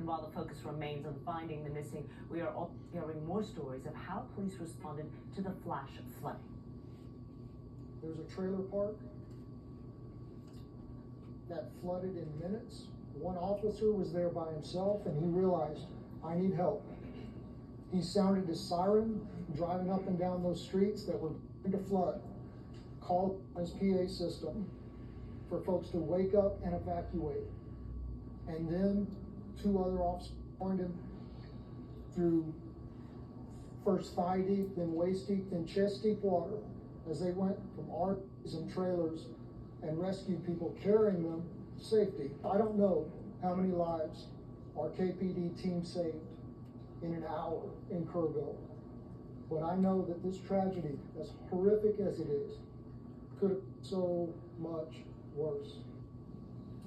And while the focus remains on finding the missing, we are all hearing more stories of how police responded to the flash flooding. There's a trailer park that flooded in minutes. One officer was there by himself and he realized, I need help. He sounded his siren, driving up and down those streets that were going to flood, called his PA system for folks to wake up and evacuate. And then 2 other officers joined him through first thigh deep, then waist deep, then chest deep water as they went from RVs and trailers and rescued people, carrying them to safety. I don't know how many lives our KPD team saved in an hour in Kerrville, but I know that this tragedy, as horrific as it is, could have been so much worse.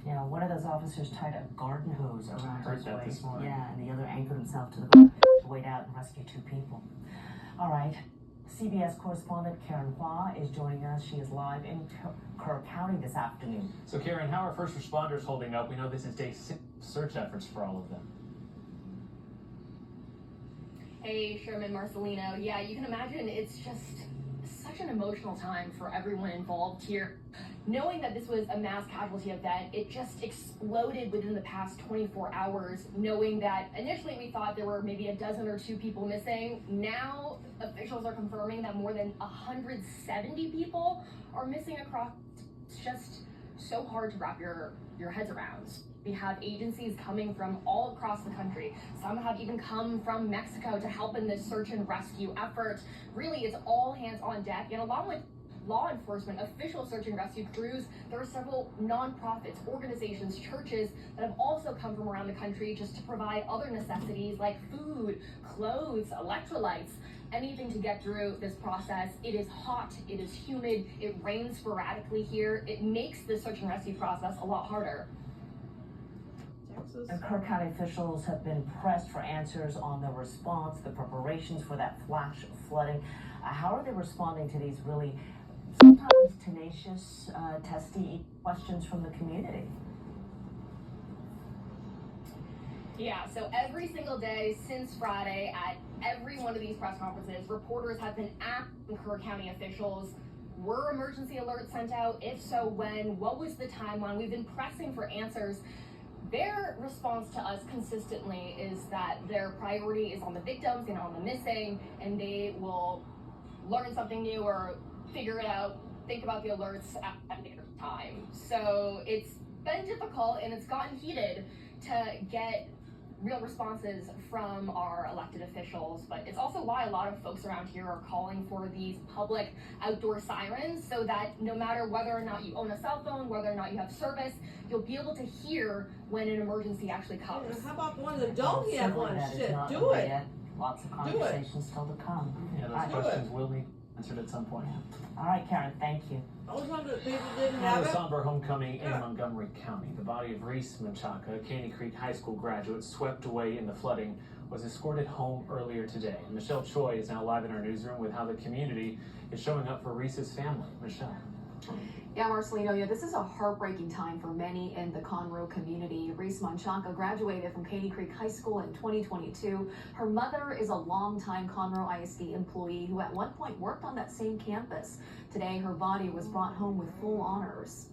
Yeah, one of those officers tied a garden hose around his that waist. this morning. Yeah, and the other anchored himself to the boat to wait out and rescue 2 people. All right, CBS correspondent Karen Hua is joining us. She is live in Kerr County this afternoon. So Karen, how are first responders holding up? We know this is day 6 of search efforts for all of them. Hey, Sherman, Marcelino. Yeah, you can imagine it's just such an emotional time for everyone involved here. Knowing that this was a mass casualty event, it just exploded within the past 24 hours, knowing that initially we thought there were maybe a dozen or 2 people missing. Now officials are confirming that more than 170 people are missing across. It's just so hard to wrap your heads around. We have agencies coming from all across the country. Some have even come from Mexico to help in this search and rescue effort. Really, it's all hands on deck. And along with law enforcement, official search and rescue crews, there are several nonprofits, organizations, churches that have also come from around the country just to provide other necessities like food, clothes, electrolytes, anything to get through this process. It is hot, it is humid, it rains sporadically here. It makes the search and rescue process a lot harder. And Kerr County officials have been pressed for answers on the response, the preparations for that flash flooding. How are they responding to these really sometimes tenacious, testy questions from the community? Yeah, so every single day since Friday at every one of these press conferences, reporters have been asking Kerr County officials, were emergency alerts sent out? If so, when? What was the timeline? We've been pressing for answers. Their response to us consistently is that their priority is on the victims and on the missing, and they will learn something new or figure it out, think about the alerts at a later time. So it's been difficult and it's gotten heated to get real responses from our elected officials, but it's also why a lot of folks around here are calling for these public outdoor sirens so that no matter whether or not you own a cell phone, whether or not you have service, you'll be able to hear when an emergency actually comes. How about the ones that don't have one? That is Shit, not do over it. yet. Lots of conversations still to come. Yeah, All those right. questions will be answered at some point. All right, Karen, thank you. I was wondering if people didn't Now, have a it. somber homecoming in Montgomery County. The body of Reese Menchaca, Caney Creek High School graduate swept away in the flooding, was escorted home earlier today. Michelle Choi is now live in our newsroom with how the community is showing up for Reese's family. Michelle. Yeah, Marcelino, this is a heartbreaking time for many in the Conroe community. Reese Menchaca graduated from Caney Creek High School in 2022. Her mother is a longtime Conroe ISD employee who at one point worked on that same campus. Today, her body was brought home with full honors.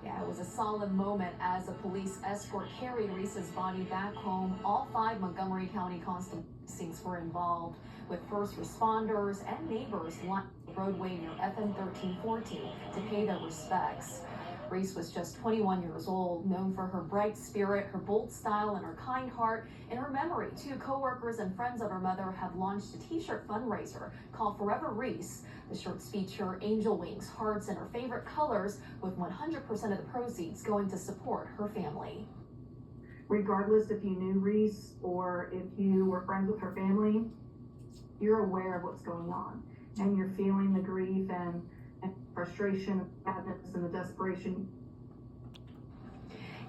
It was a solemn moment as the police escort carried Reese's body back home. All 5 Montgomery County constables were involved, with first responders and neighbors lined the roadway near FM 1314 to pay their respects. Reese was just 21 years old, known for her bright spirit, her bold style, and her kind heart. In her memory, 2 co-workers and friends of her mother have launched a t-shirt fundraiser called Forever Reese. The shirts feature angel wings, hearts, and her favorite colors, with 100% of the proceeds going to support her family. Regardless if you knew Reese or if you were friends with her family, you're aware of what's going on, and you're feeling the grief and frustration, sadness, and the desperation.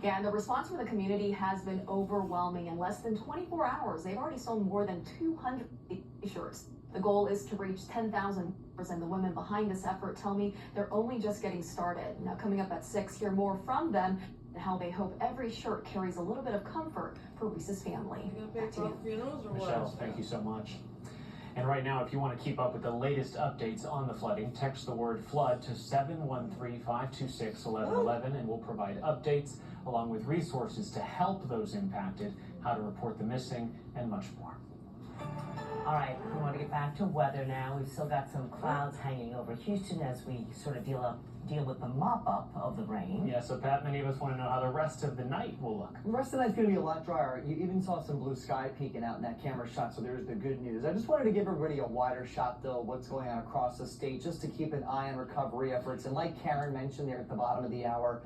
Yeah, and the response from the community has been overwhelming. In less than 24 hours, they've already sold more than 200 t-shirts. The goal is to reach 10,000 And the women behind this effort tell me they're only just getting started. Now, coming up at 6, hear more from them and how they hope every shirt carries a little bit of comfort for Reese's family. You gonna pay Back to for you. funerals or Michelle, what? thank you so much. And right now, if you want to keep up with the latest updates on the flooding, text the word flood to 713-526-1111 and we'll provide updates along with resources to help those impacted, how to report the missing, and much more. All right, we want to get back to weather now. We've still got some clouds hanging over Houston as we sort of deal with the mop-up of the rain. Yeah, so Pat, many of us want to know how the rest of the night will look. The rest of the night's going to be a lot drier. You even saw some blue sky peeking out in that camera shot, so there's the good news. I just wanted to give everybody a wider shot, though, of what's going on across the state, just to keep an eye on recovery efforts. And like Karen mentioned there at the bottom of the hour,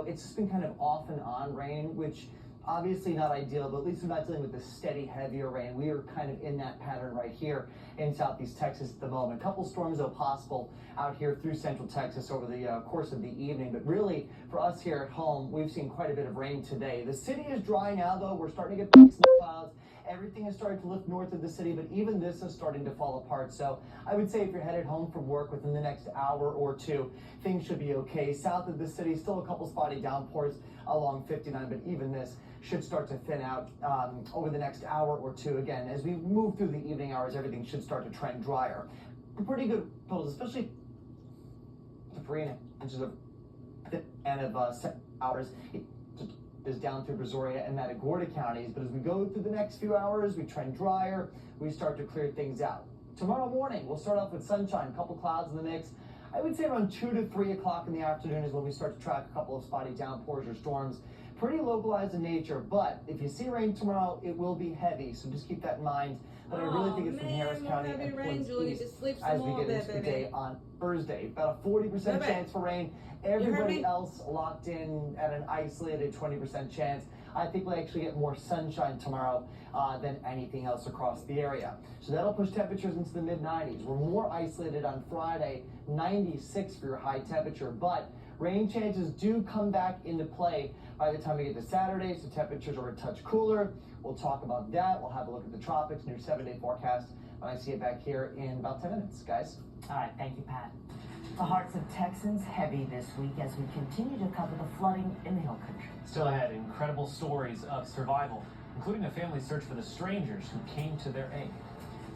it's just been kind of off and on rain, which obviously not ideal, but at least we're not dealing with the steady, heavier rain. We are kind of in that pattern right here in Southeast Texas at the moment. A couple storms, though, possible out here through Central Texas over the course of the evening. But really, for us here at home, we've seen quite a bit of rain today. The city is dry now, though. We're starting to get some clouds. Everything is starting to lift north of the city, but even this is starting to fall apart. So I would say if you're headed home from work within the next hour or two, things should be okay. South of the city, still a couple spotty downpours along 59, but even this should start to thin out over the next hour or two. Again, as we move through the evening hours, everything should start to trend drier. Pretty good totals, especially the 3 inches of hours. Is down through Brazoria and Matagorda counties, but as we go through the next few hours, we trend drier, we start to clear things out. Tomorrow morning, we'll start off with sunshine, a couple clouds in the mix. I would say around 2 to 3 o'clock in the afternoon is when we start to track a couple of spotty downpours or storms. Pretty localized in nature, but if you see rain tomorrow, it will be heavy, so just keep that in mind. But I really think it's from Harris County and points east as we get into the day on Thursday. About a 40% chance for rain. Everybody else locked in at an isolated 20% chance. I think we'll actually get more sunshine tomorrow than anything else across the area. So that'll push temperatures into the mid-90s. We're more isolated on Friday, 96 for your high temperature, but rain chances do come back into play by the time we get to Saturday, so temperatures are a touch cooler. We'll talk about that. We'll have a look at the tropics, new 7-day forecast when I see it back here in about 10 minutes, guys. All right, thank you, Pat. The hearts of Texans heavy this week as we continue to cover the flooding in the Hill Country. Still ahead, incredible stories of survival, including a family search for the strangers who came to their aid.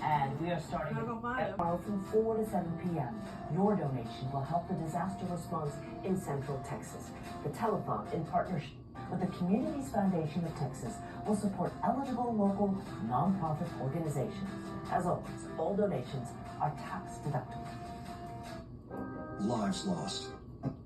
And we are starting tomorrow from 4 to 7 p.m. Your donation will help the disaster response in Central Texas. The telephone, in partnership with the Communities Foundation of Texas, will support eligible local nonprofit organizations. As always, all donations are tax deductible. Lives lost,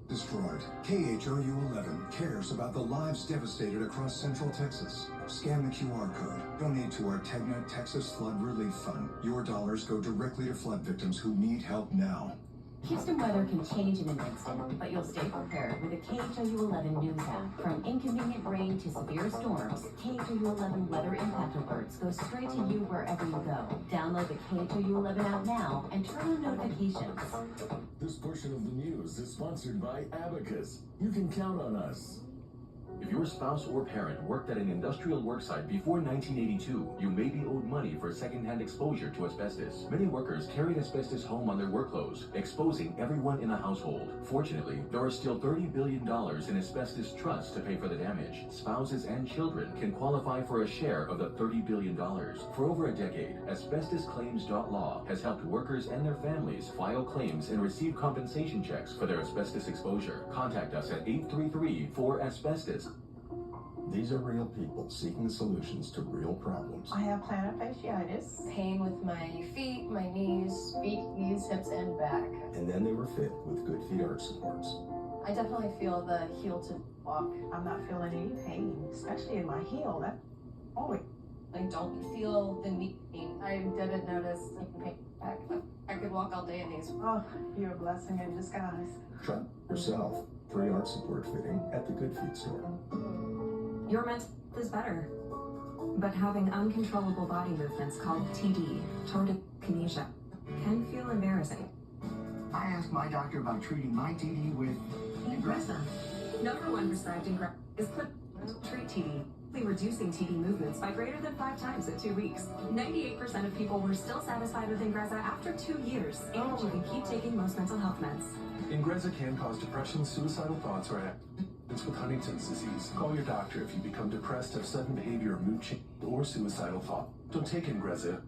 destroyed. KHOU 11 cares about the lives devastated across Central Texas. Scan the QR code. Donate to our TEGNA Texas Flood Relief Fund. Your dollars go directly to flood victims who need help now. Houston weather can change in an instant, but you'll stay prepared with the KHOU 11 News app. From inconvenient rain to severe storms, KHOU 11 weather impact alerts go straight to you wherever you go. Download the KHOU 11 app now and turn on notifications. This portion of the news is sponsored by Abacus. You can count on us. If your spouse or parent worked at an industrial worksite before 1982, you may be owed money for secondhand exposure to asbestos. Many workers carried asbestos home on their work clothes, exposing everyone in the household. Fortunately, there are still $30 billion in asbestos trusts to pay for the damage. Spouses and children can qualify for a share of the $30 billion. For over a decade, AsbestosClaims.law has helped workers and their families file claims and receive compensation checks for their asbestos exposure. Contact us at 833-4-ASBESTOS. These are real people seeking solutions to real problems. I have plantar fasciitis. Pain with my feet, my knees, hips, and back. And then they were fit with Good Feet arch supports. I definitely feel the heel to walk. I'm not feeling any pain, especially in my heel. I don't feel the knee pain. I didn't notice pain back. I could walk all day in these. Oh, you're a blessing in disguise. Try yourself. Free arch support fitting at the Good Feet store. Your mental is better, but having uncontrollable body movements called TD, torticollis, can feel embarrassing. I asked my doctor about treating my TD with Ingrezza. #1 prescribed Ingrezza is clip treat TD. reducing TD movements by greater than 5 times at 2 weeks. 98% of people were still satisfied with Ingrezza after 2 years, and you can keep taking most mental health meds. Ingrezza can cause depression, suicidal thoughts, or accidents with Huntington's disease. Call your doctor if you become depressed, have sudden behavior or mood change, or suicidal thought. Don't take Ingrezza.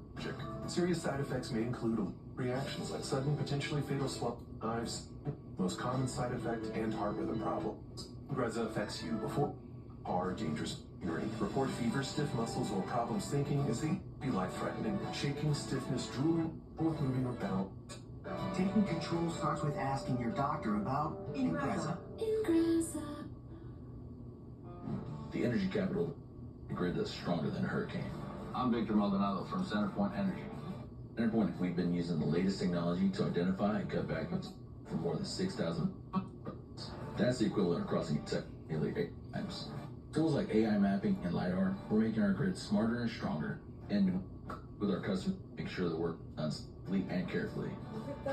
Serious side effects may include reactions like sudden, potentially fatal swelling, hives, most common side effect, and heart rhythm problems. Ingrezza affects you before or dangerous urine. Report fever, stiff muscles, or problems thinking as they be life-threatening. Shaking, stiffness, drooling, or moving or bowel. Taking control starts with asking your doctor about Ingrezza. The energy capital grid that's stronger than a hurricane. I'm Victor Maldonado from CenterPoint Energy. CenterPoint, we've been using the latest technology to identify and cut back for more than 6,000. That's the equivalent of crossing tech nearly 8 times. Tools like AI mapping and LiDAR, we're making our grid smarter and stronger, and with our customers, make sure the work is done safely and carefully.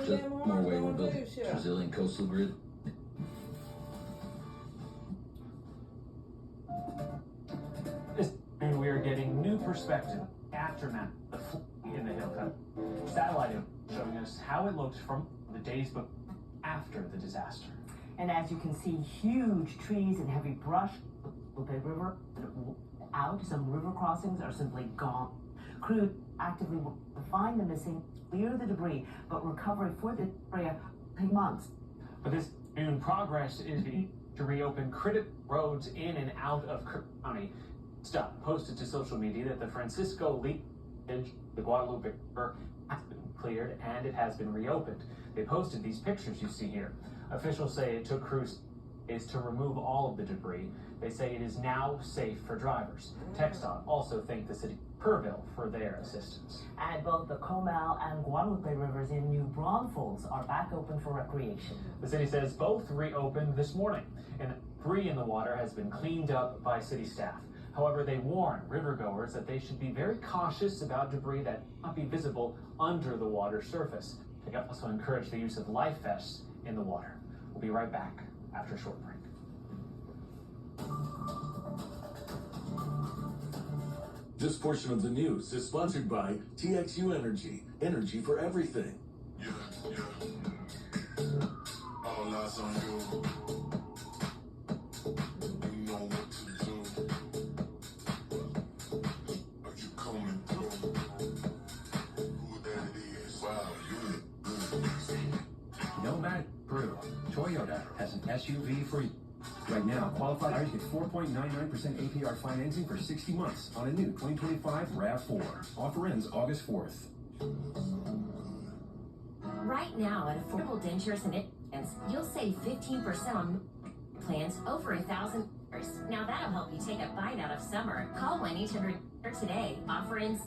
Just more way we're building a resilient coastal grid. And we are getting new perspective aftermath of the flooding in the hill country. Satellite image showing us how it looked from the days after the disaster. And as you can see, huge trees and heavy brush, the river out. Some river crossings are simply gone. Crew actively work to find the missing, clear the debris, but recovery for the area take months. But this noon progress is to reopen critical roads in and out of Kirk County. Stuff posted to social media that the Francisco Leak Bridge, the Guadalupe River, has been cleared and it has been reopened. They posted these pictures you see here. Officials say it took crews days to remove all of the debris. They say it is now safe for drivers. TxDOT also thanked the city of Kerrville for their assistance. And both the Comal and Guadalupe rivers in New Braunfels are back open for recreation. The city says both reopened this morning, and debris in the water has been cleaned up by city staff. However, they warn rivergoers that they should be very cautious about debris that might be visible under the water surface. They also encourage the use of life vests in the water. We'll be right back after a short break. This portion of the news is sponsored by TXU Energy. Energy for everything. All eyes on you. You know what to do. Are you coming through? Who that is? Wow, you look good. Nomad Brew. Toyota has an SUV for you. Right now, qualified buyers get 4.99% APR financing for 60 months on a new 2025 RAV4. Offer ends August 4th. Right now, at Affordable Dentures and Implants, you'll save 15% on plans over $1,000. Now that'll help you take a bite out of summer. Call 1-800 today. Offer ends.